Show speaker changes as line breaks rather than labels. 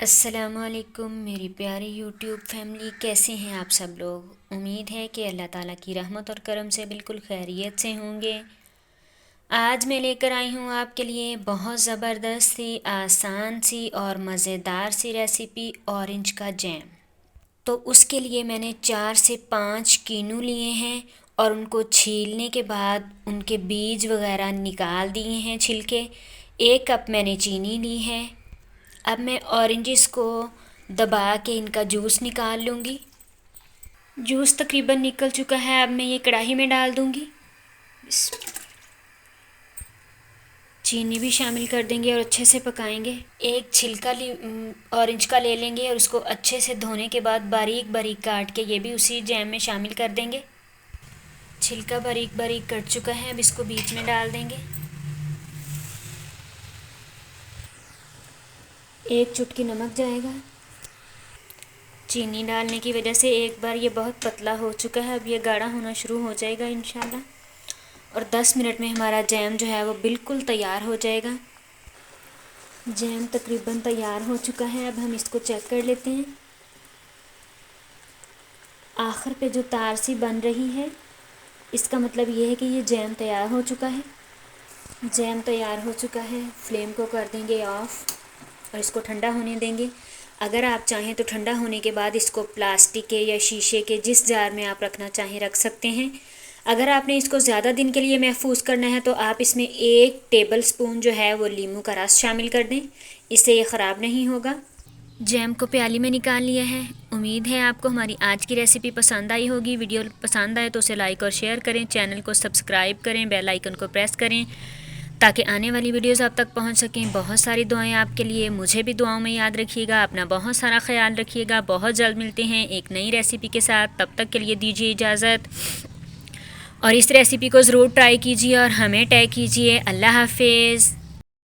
अस्सलामुअलैकुम मेरी प्यारी यूट्यूब फैमिली, कैसे हैं आप सब लोग। उम्मीद है कि अल्लाह ताला की रहमत और करम से बिल्कुल खैरियत से होंगे। आज मैं लेकर आई हूँ आपके लिए बहुत ज़बरदस्त सी, आसान सी और मज़ेदार सी रेसिपी, ऑरेंज का जैम। तो उसके लिए मैंने 4 से 5 कीनू लिए हैं और उनको छीलने के बाद उनके बीज वगैरह निकाल दिए हैं छिलके। 1 कप मैंने चीनी ली है। अब मैं ऑरेंजेस को दबा के इनका जूस निकाल लूँगी। जूस तकरीबन निकल चुका है। अब मैं ये कढ़ाई में डाल दूँगी। चीनी भी शामिल कर देंगे और अच्छे से पकाएंगे। एक छिलका ऑरेंज का ले लेंगे और उसको अच्छे से धोने के बाद बारीक बारीक काट के ये भी उसी जैम में शामिल कर देंगे। छिलका बारीक बारीक कट चुका है। अब इसको बीच में डाल देंगे। 1 चुटकी नमक जाएगा। चीनी डालने की वजह से एक बार ये बहुत पतला हो चुका है। अब ये गाढ़ा होना शुरू हो जाएगा इंशाल्लाह। और 10 मिनट में हमारा जैम जो है वो बिल्कुल तैयार हो जाएगा। जैम तकरीबन तैयार हो चुका है। अब हम इसको चेक कर लेते हैं। आखिर पे जो तार सी बन रही है, इसका मतलब ये है कि ये जैम तैयार हो चुका है। जैम तैयार हो चुका है। फ्लेम को कर देंगे ऑफ़ और इसको ठंडा होने देंगे। अगर आप चाहें तो ठंडा होने के बाद इसको प्लास्टिक के या शीशे के जिस जार में आप रखना चाहें रख सकते हैं। अगर आपने इसको ज़्यादा दिन के लिए महफूज करना है तो आप इसमें 1 टेबल स्पून जो है वो नींबू का रस शामिल कर दें। इससे ये ख़राब नहीं होगा। जैम को प्याली में निकाल लिया है। उम्मीद है आपको हमारी आज की रेसिपी पसंद आई होगी। वीडियो पसंद आए तो उसे लाइक और शेयर करें, चैनल को सब्सक्राइब करें, बेल आइकन को प्रेस करें ताकि आने वाली वीडियोस आप तक पहुंच सकें। बहुत सारी दुआएं आपके लिए। मुझे भी दुआओं में याद रखिएगा। अपना बहुत सारा ख्याल रखिएगा। बहुत जल्द मिलते हैं एक नई रेसिपी के साथ। तब तक के लिए दीजिए इजाज़त और इस रेसिपी को ज़रूर ट्राई कीजिए और हमें टैग कीजिए। अल्लाह हाफिज़।